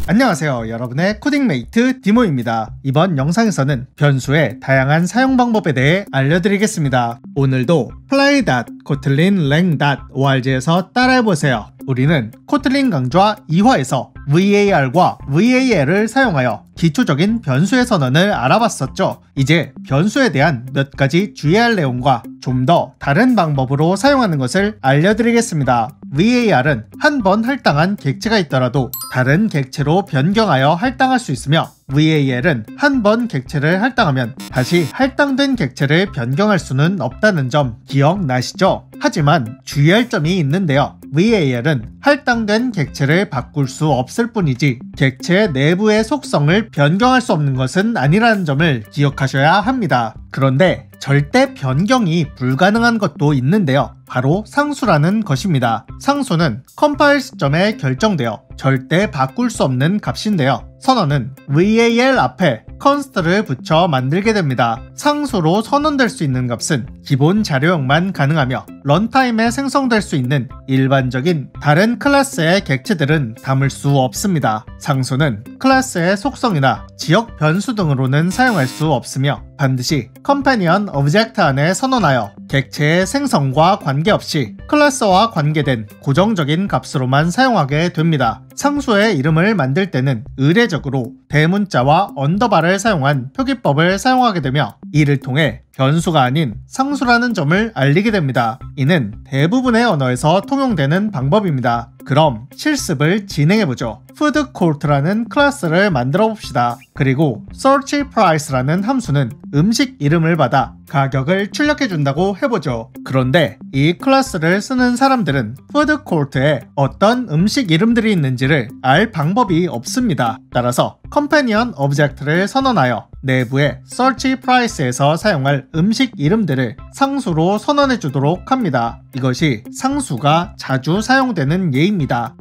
안녕하세요, 여러분의 코딩메이트 디모입니다. 이번 영상에서는 변수의 다양한 사용 방법에 대해 알려드리겠습니다. 오늘도 play. kotlin lang. org에서 따라해보세요. 우리는 코틀린 강좌 2화에서 var과 val을 사용하여 기초적인 변수의 선언을 알아봤었죠. 이제 변수에 대한 몇 가지 주의해야 할 내용과 좀 더 다른 방법으로 사용하는 것을 알려드리겠습니다. var은 한 번 할당한 객체가 있더라도 다른 객체로 변경하여 할당할 수 있으며, val은 한 번 객체를 할당하면 다시 할당된 객체를 변경할 수는 없다는 점 기억나시죠? 하지만 주의할 점이 있는데요. val은 할당된 객체를 바꿀 수 없을 뿐이지 객체 내부의 속성을 변경할 수 없는 것은 아니라는 점을 기억하셔야 합니다. 그런데 절대 변경이 불가능한 것도 있는데요. 바로 상수라는 것입니다. 상수는 컴파일 시점에 결정되어 절대 바꿀 수 없는 값인데요. 선언은 val 앞에 const를 붙여 만들게 됩니다. 상수로 선언될 수 있는 값은 기본 자료형만 가능하며 런타임에 생성될 수 있는 일반적인 다른 클래스의 객체들은 담을 수 없습니다. 상수는 클래스의 속성이나 지역 변수 등으로는 사용할 수 없으며 반드시 컴패니언 오브젝트 안에 선언하여 객체의 생성과 관계없이 클래스와 관계된 고정적인 값으로만 사용하게 됩니다. 상수의 이름을 만들 때는 의례적으로 대문자와 언더바를 사용한 표기법을 사용하게 되며, 이를 통해 변수가 아닌 상수라는 점을 알리게 됩니다. 이는 대부분의 언어에서 통용되는 방법입니다. 그럼 실습을 진행해보죠. foodcourt라는 클래스를 만들어 봅시다. 그리고 searchprice라는 함수는 음식 이름을 받아 가격을 출력해준다고 해보죠. 그런데 이 클래스를 쓰는 사람들은 foodcourt에 어떤 음식 이름들이 있는지를 알 방법이 없습니다. 따라서 컴패니언 오브젝트를 선언하여 내부의 searchprice에서 사용할 음식 이름들을 상수로 선언해 주도록 합니다. 이것이 상수가 자주 사용되는 예입니다.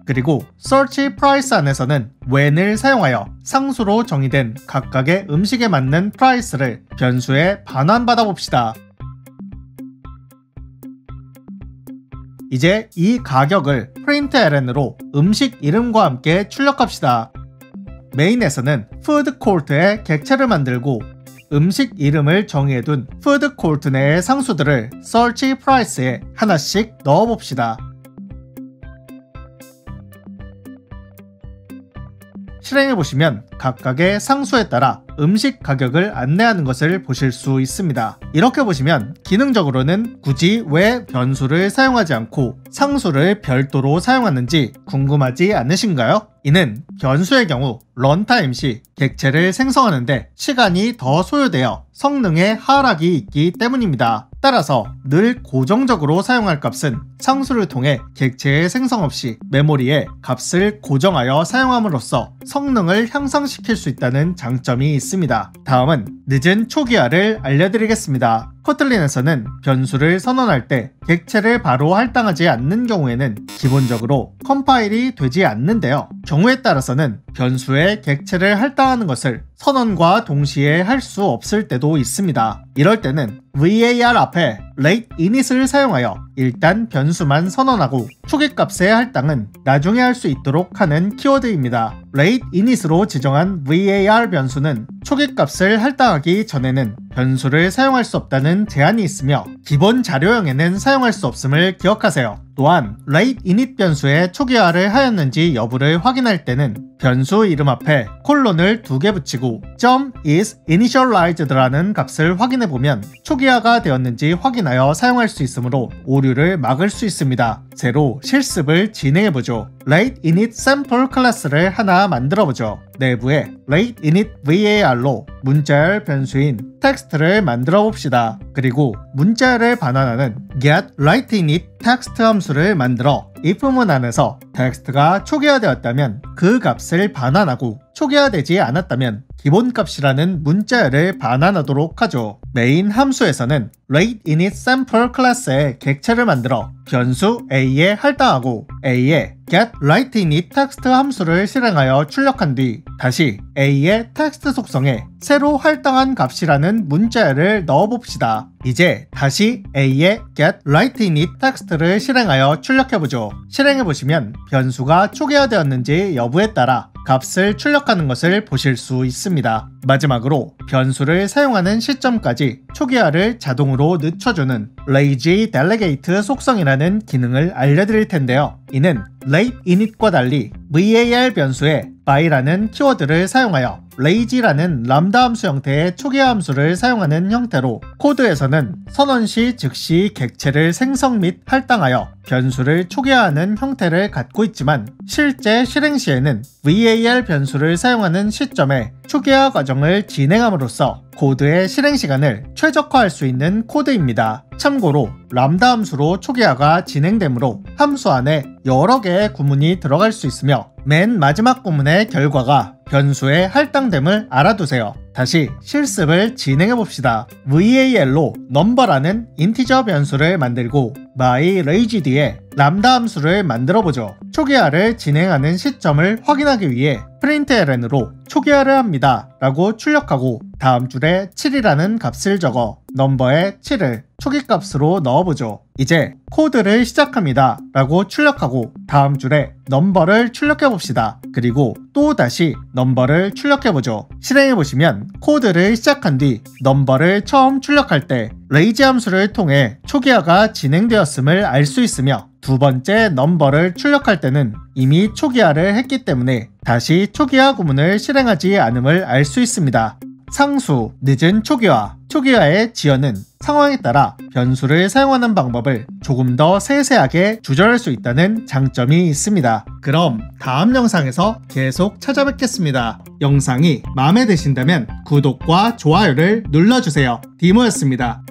그리고 searchprice 안에서는 when을 사용하여 상수로 정의된 각각의 음식에 맞는 price를 변수에 반환받아 봅시다. 이제 이 가격을 println으로 음식 이름과 함께 출력합시다. 메인에서는 foodcourt에 객체를 만들고 음식 이름을 정의해둔 foodcourt 내의 상수들을 searchprice에 하나씩 넣어봅시다. 실행해보시면 각각의 상수에 따라 음식 가격을 안내하는 것을 보실 수 있습니다. 이렇게 보시면 기능적으로는 굳이 왜 변수를 사용하지 않고 상수를 별도로 사용하는지 궁금하지 않으신가요? 이는 변수의 경우 런타임 시 객체를 생성하는데 시간이 더 소요되어 성능에 하락이 있기 때문입니다. 따라서 늘 고정적으로 사용할 값은 상수를 통해 객체의 생성 없이 메모리에 값을 고정하여 사용함으로써 성능을 향상시킬 수 있다는 장점이 있습니다. 다음은 늦은 초기화를 알려드리겠습니다. 코틀린에서는 변수를 선언할 때 객체를 바로 할당하지 않는 경우에는 기본적으로 컴파일이 되지 않는데요. 경우에 따라서는 변수에 객체를 할당하는 것을 선언과 동시에 할 수 없을 때도 있습니다. 이럴 때는 var 앞에 late init을 사용하여 일단 변수만 선언하고 초기값의 할당은 나중에 할 수 있도록 하는 키워드입니다. late init으로 지정한 var 변수는 초기값을 할당하기 전에는 변수를 사용할 수 없다는 제한이 있으며 기본 자료형에는 사용할 수 없음을 기억하세요. 또한 late init 변수에 초기화를 하였는지 여부를 확인할 때는 변수 이름 앞에 콜론을 2개 붙이고 .is initialized라는 값을 확인해보면 초기화가 되었는지 확인하여 사용할 수 있으므로 오류를 막을 수 있습니다. 새로 실습을 진행해보죠. late init sample 클래스를 하나 만들어보죠. 내부에 late init var로 문자열 변수인 텍스트를 만들어 봅시다. 그리고 문자열을 반환하는 get late init text 함수를 만들어 if문 안에서 텍스트가 초기화되었다면 그 값을 반환하고 초기화되지 않았다면 기본값이라는 문자열을 반환하도록 하죠. 메인 함수에서는 RateInitSample 클래스의 객체를 만들어 변수 a에 할당하고 a에 getWriteInitText 함수를 실행하여 출력한 뒤 다시 a의 텍스트 속성에 새로 할당한 값이라는 문자열을 넣어봅시다. 이제 다시 a의 getWriteInitText를 실행하여 출력해보죠. 실행해보시면 변수가 초기화되었는지 여부에 따라 값을 출력하는 것을 보실 수 있습니다. 마지막으로 변수를 사용하는 시점까지 초기화를 자동으로 늦춰주는 Lazy Delegate 속성이라는 기능을 알려드릴 텐데요. 이는 RateInit과 달리 var 변수에 by라는 키워드를 사용하여 lazy라는 람다 함수 형태의 초기화 함수를 사용하는 형태로 코드에서는 선언시 즉시 객체를 생성 및 할당하여 변수를 초기화하는 형태를 갖고 있지만 실제 실행 시에는 var 변수를 사용하는 시점에 초기화 과정을 진행함으로써 코드의 실행 시간을 최적화할 수 있는 코드입니다. 참고로 람다 함수로 초기화가 진행되므로 함수 안에 여러 개의 구문이 들어갈 수 있으며 맨 마지막 구문의 결과가 변수의 할당됨을 알아두세요. 다시 실습을 진행해봅시다. var로 number라는 인티저 변수를 만들고 myLazy 뒤에 람다 함수를 만들어보죠. 초기화를 진행하는 시점을 확인하기 위해 println으로 초기화를 합니다 라고 출력하고 다음 줄에 7이라는 값을 적어 넘버에 7을 초기값으로 넣어보죠. 이제 코드를 시작합니다 라고 출력하고 다음 줄에 넘버를 출력해봅시다. 그리고 또 다시 넘버를 출력해보죠. 실행해보시면 코드를 시작한 뒤 넘버를 처음 출력할 때 lazy 함수를 통해 초기화가 진행되었음을 알 수 있으며 두 번째 넘버를 출력할 때는 이미 초기화를 했기 때문에 다시 초기화 구문을 실행하지 않음을 알 수 있습니다. 상수, 늦은 초기화, 초기화의 지연은 상황에 따라 변수를 사용하는 방법을 조금 더 세세하게 조절할 수 있다는 장점이 있습니다. 그럼 다음 영상에서 계속 찾아뵙겠습니다. 영상이 마음에 드신다면 구독과 좋아요를 눌러주세요. 디모였습니다.